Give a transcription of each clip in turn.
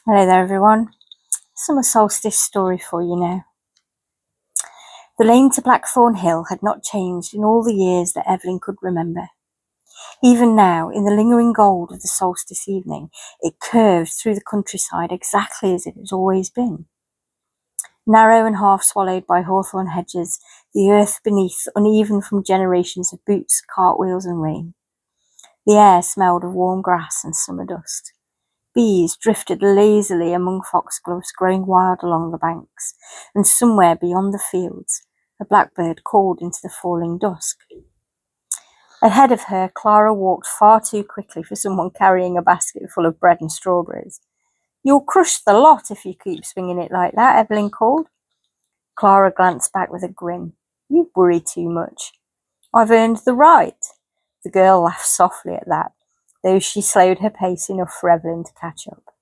Hello there everyone. Summer solstice story for you now. The lane to Blackthorn Hill had not changed in all the years that Evelyn could remember. Even now, in the lingering gold of the solstice evening, it curved through the countryside exactly as it had always been. Narrow and half swallowed by hawthorn hedges, the earth beneath uneven from generations of boots, cartwheels and rain. The air smelled of warm grass and summer dust. Bees drifted lazily among foxgloves growing wild along the banks, and somewhere beyond the fields, a blackbird called into the falling dusk. Ahead of her, Clara walked far too quickly for someone carrying a basket full of bread and strawberries. "You'll crush the lot if you keep swinging it like that," Evelyn called. Clara glanced back with a grin. "You worry too much." "I've earned the right." The girl laughed softly at that, though she slowed her pace enough for Evelyn to catch up.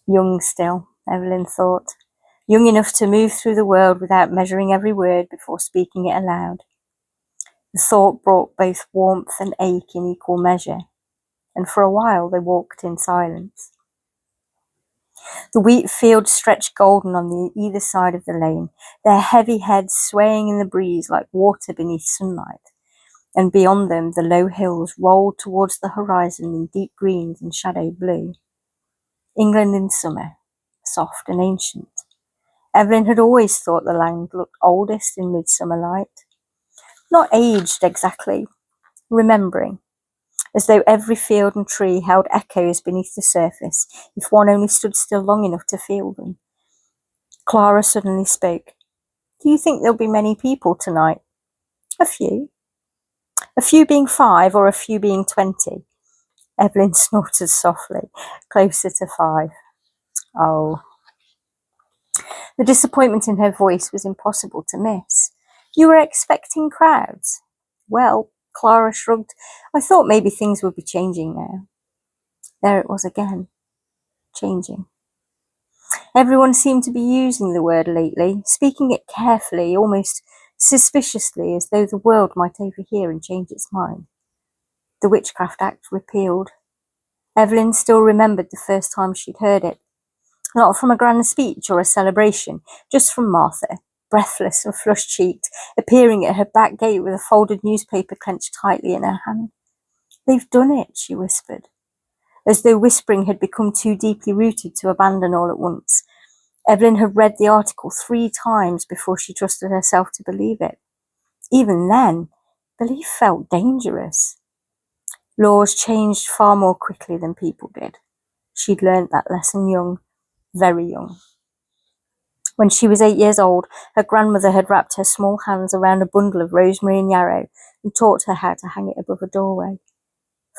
Young still, Evelyn thought. Young enough to move through the world without measuring every word before speaking it aloud. The thought brought both warmth and ache in equal measure, and for a while they walked in silence. The wheat fields stretched golden on either side of the lane, their heavy heads swaying in the breeze like water beneath sunlight, and beyond them the low hills rolled towards the horizon in deep greens and shadowed blue. England in summer, soft and ancient. Evelyn had always thought the land looked oldest in midsummer light. Not aged exactly, remembering, as though every field and tree held echoes beneath the surface if one only stood still long enough to feel them. Clara suddenly spoke. "Do you think there'll be many people tonight?" "A few." "A few being 5 or a few being 20? Evelyn snorted softly. "Closer to 5. "Oh." The disappointment in her voice was impossible to miss. "You were expecting crowds?" "Well," Clara shrugged, "I thought maybe things would be changing now." There it was again. Changing. Everyone seemed to be using the word lately, speaking it carefully, almost suspiciously, as though the world might overhear and change its mind. The Witchcraft Act repealed. Evelyn still remembered the first time she'd heard it. Not from a grand speech or a celebration, just from Martha, breathless and flush-cheeked, appearing at her back gate with a folded newspaper clenched tightly in her hand. "They've done it," she whispered, as though whispering had become too deeply rooted to abandon all at once. Evelyn had read the article 3 times before she trusted herself to believe it. Even then, belief felt dangerous. Laws changed far more quickly than people did. She'd learnt that lesson young, very young. When she was 8 years old, her grandmother had wrapped her small hands around a bundle of rosemary and yarrow and taught her how to hang it above a doorway.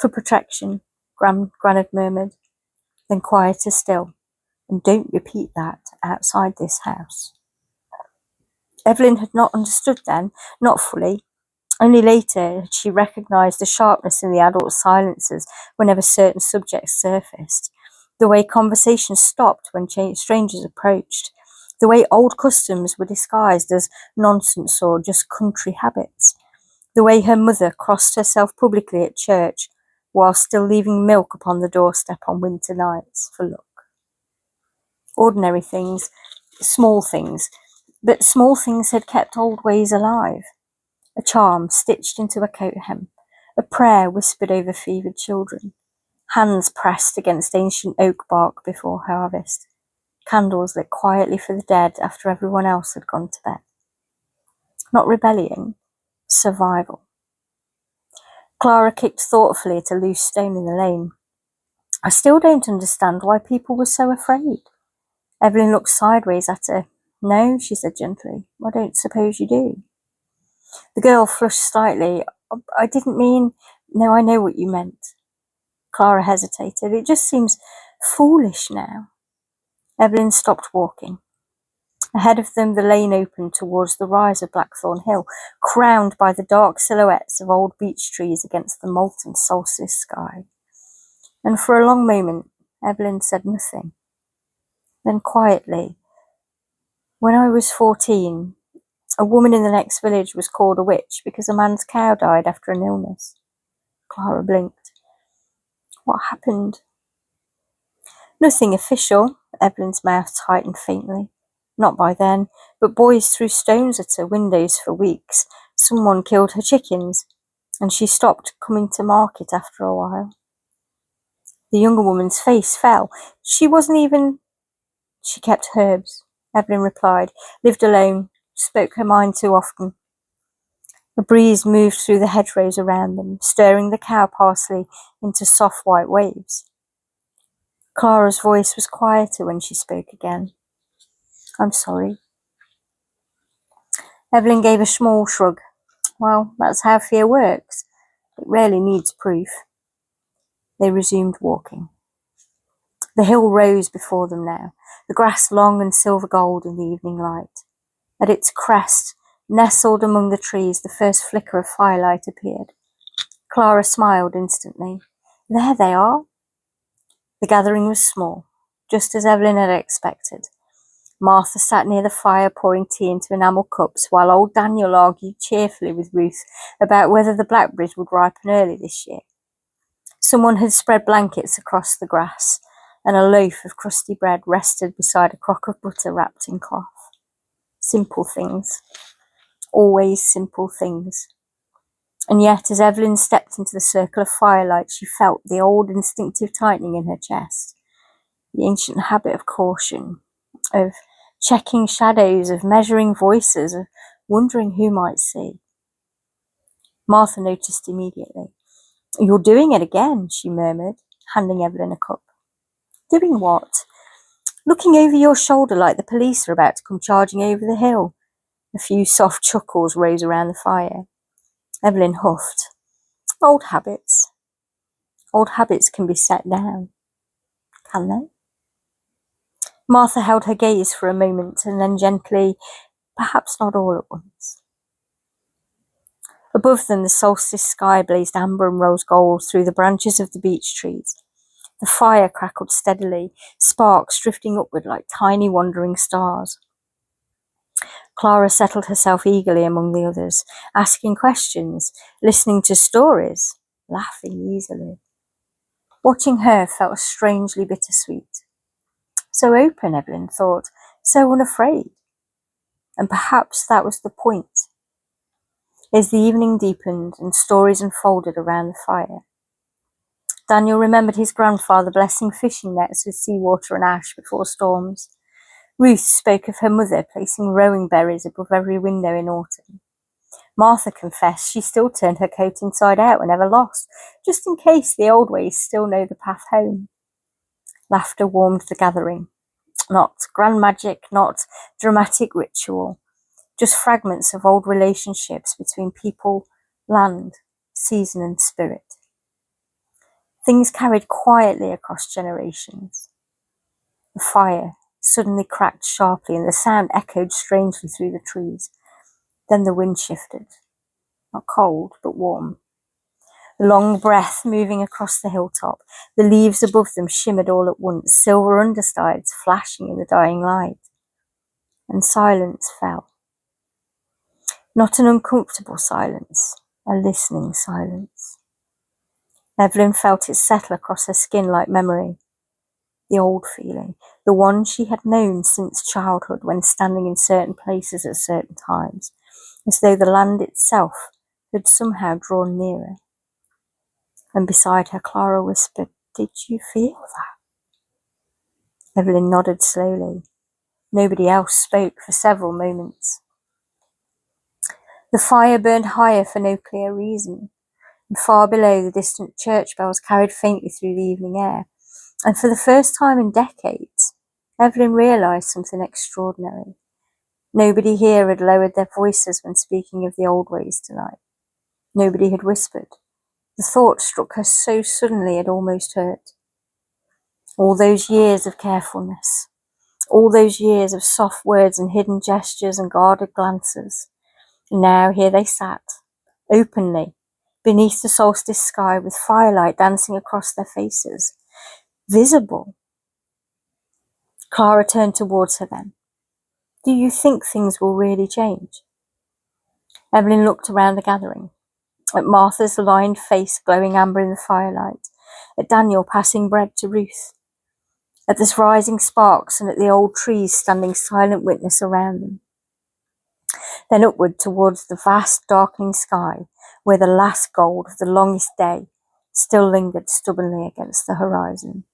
"For protection," Gran had murmured, then quieter still, "and don't repeat that outside this house." Evelyn had not understood then, not fully. Only later had she recognised the sharpness in the adult silences whenever certain subjects surfaced, the way conversations stopped when strangers approached, the way old customs were disguised as nonsense or just country habits, the way her mother crossed herself publicly at church while still leaving milk upon the doorstep on winter nights for luck. Ordinary things, small things, but small things had kept old ways alive. A charm stitched into a coat hem, a prayer whispered over fevered children, hands pressed against ancient oak bark before harvest, candles lit quietly for the dead after everyone else had gone to bed. Not rebellion, survival. Clara kicked thoughtfully at a loose stone in the lane. "I still don't understand why people were so afraid." Evelyn looked sideways at her. "No," she said gently, "I don't suppose you do." The girl flushed slightly. "I didn't mean—" "No, I know what you meant." Clara hesitated. "It just seems foolish now." Evelyn stopped walking. Ahead of them, the lane opened towards the rise of Blackthorn Hill, crowned by the dark silhouettes of old beech trees against the molten solstice sky. And for a long moment, Evelyn said nothing. Then quietly, "When I was 14, a woman in the next village was called a witch because a man's cow died after an illness." Clara blinked. "What happened?" Nothing official. Evelyn's mouth tightened faintly. Not by then, but boys threw stones at her windows for weeks. Someone killed her chickens, and she stopped coming to market after a while. The younger woman's face fell. She wasn't even... She kept herbs, Evelyn replied. Lived alone. Spoke her mind too often. A breeze moved through the hedgerows around them, stirring the cow parsley into soft white waves. Clara's voice was quieter when she spoke again. I'm sorry. Evelyn gave a small shrug. Well, that's how fear works. It rarely needs proof. They resumed walking. The hill rose before them now, the grass long and silver gold in the evening light. At its crest, nestled among the trees, the first flicker of firelight appeared. Clara smiled instantly. There they are. The gathering was small, just as Evelyn had expected. Martha sat near the fire pouring tea into enamel cups, while old Daniel argued cheerfully with Ruth about whether the blackberries would ripen early this year. Someone had spread blankets across the grass, and a loaf of crusty bread rested beside a crock of butter wrapped in cloth. Simple things. Always simple things. And yet, as Evelyn stepped into the circle of firelight, she felt the old instinctive tightening in her chest, the ancient habit of caution, of checking shadows, of measuring voices, of wondering who might see. Martha noticed immediately. You're doing it again, she murmured, handing Evelyn a cup. Doing what? Looking over your shoulder like the police are about to come charging over the hill. A few soft chuckles rose around the fire. Evelyn huffed. Old habits. Old habits can be set down. Can they? Martha held her gaze for a moment and then gently, perhaps not all at once. Above them, the solstice sky blazed amber and rose gold through the branches of the beech trees. The fire crackled steadily, sparks drifting upward like tiny wandering stars. Clara settled herself eagerly among the others, asking questions, listening to stories, laughing easily. Watching her felt strangely bittersweet. So open, Evelyn thought, so unafraid. And perhaps that was the point. As the evening deepened and stories unfolded around the fire, Daniel remembered his grandfather blessing fishing nets with seawater and ash before storms. Ruth spoke of her mother placing rowing berries above every window in autumn. Martha confessed she still turned her coat inside out whenever lost, just in case the old ways still know the path home. Laughter warmed the gathering. Not grand magic, not dramatic ritual, just fragments of old relationships between people, land, season and spirit. Things carried quietly across generations. The fire suddenly cracked sharply and the sound echoed strangely through the trees. Then the wind shifted, not cold, but warm. A long breath moving across the hilltop. The leaves above them shimmered all at once, silver undersides flashing in the dying light. And silence fell. Not an uncomfortable silence, a listening silence. Evelyn felt it settle across her skin like memory. The old feeling, the one she had known since childhood when standing in certain places at certain times, as though the land itself had somehow drawn nearer. And beside her, Clara whispered, Did you feel that? Evelyn nodded slowly. Nobody else spoke for several moments. The fire burned higher for no clear reason, and far below the distant church bells carried faintly through the evening air. And for the first time in decades, Evelyn realised something extraordinary. Nobody here had lowered their voices when speaking of the old ways tonight. Nobody had whispered. The thought struck her so suddenly it almost hurt. All those years of carefulness, all those years of soft words and hidden gestures and guarded glances. And now here they sat, openly, beneath the solstice sky with firelight dancing across their faces. Visible. Clara turned towards her then. Do you think things will really change? Evelyn looked around the gathering, at Martha's lined face glowing amber in the firelight, at Daniel passing bread to Ruth. at the rising sparks and at the old trees standing silent witness around them. Then upward towards the vast darkening sky, where the last gold of the longest day still lingered stubbornly against the horizon.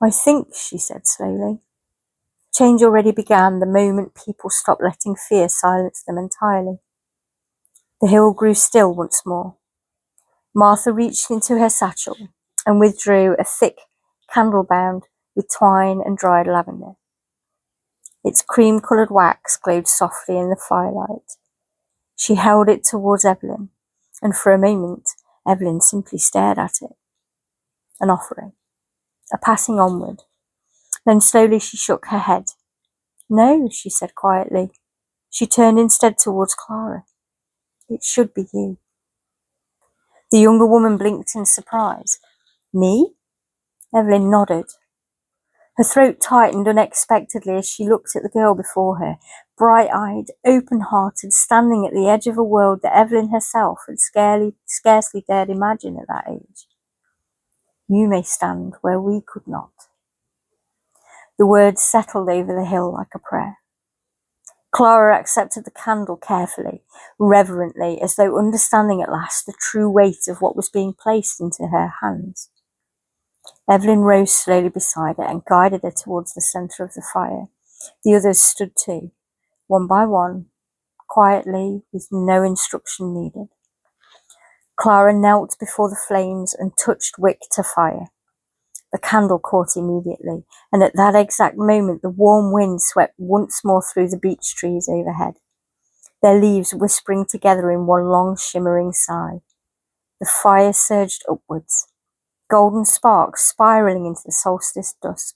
I think, she said slowly, change already began the moment people stopped letting fear silence them entirely. The hill grew still once more. Martha reached into her satchel and withdrew a thick candle bound with twine and dried lavender. Its cream-coloured wax glowed softly in the firelight. She held it towards Evelyn, and for a moment Evelyn simply stared at it. An offering, a passing onward. Then slowly she shook her head. No, she said quietly. She turned instead towards Clara. It should be you. The younger woman blinked in surprise. Me? Evelyn nodded. Her throat tightened unexpectedly as she looked at the girl before her, bright-eyed, open-hearted, standing at the edge of a world that Evelyn herself had scarcely dared imagine at that age. You may stand where we could not. The words settled over the hill like a prayer. Clara accepted the candle carefully, reverently, as though understanding at last the true weight of what was being placed into her hands. Evelyn rose slowly beside her and guided her towards the centre of the fire. The others stood too, one by one, quietly, with no instruction needed. Clara knelt before the flames and touched wick to fire. The candle caught immediately, and at that exact moment the warm wind swept once more through the beech trees overhead, their leaves whispering together in one long shimmering sigh. The fire surged upwards, golden sparks spiralling into the solstice dusk,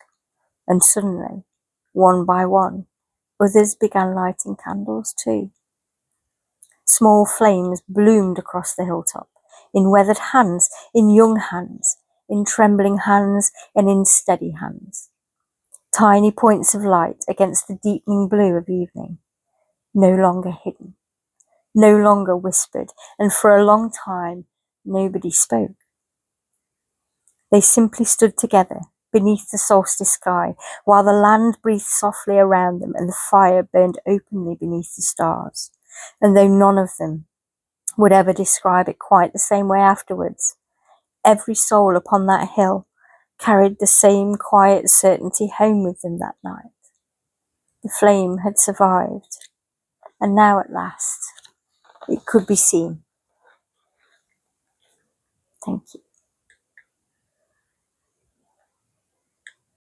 and suddenly, one by one, others began lighting candles too. Small flames bloomed across the hilltop, in weathered hands, in young hands, in trembling hands, and in steady hands. Tiny points of light against the deepening blue of evening, no longer hidden, no longer whispered, and for a long time nobody spoke. They simply stood together beneath the solstice sky, while the land breathed softly around them and the fire burned openly beneath the stars. And though none of them would ever describe it quite the same way afterwards, every soul upon that hill carried the same quiet certainty home with them that night. The flame had survived, and now at last it could be seen. Thank you.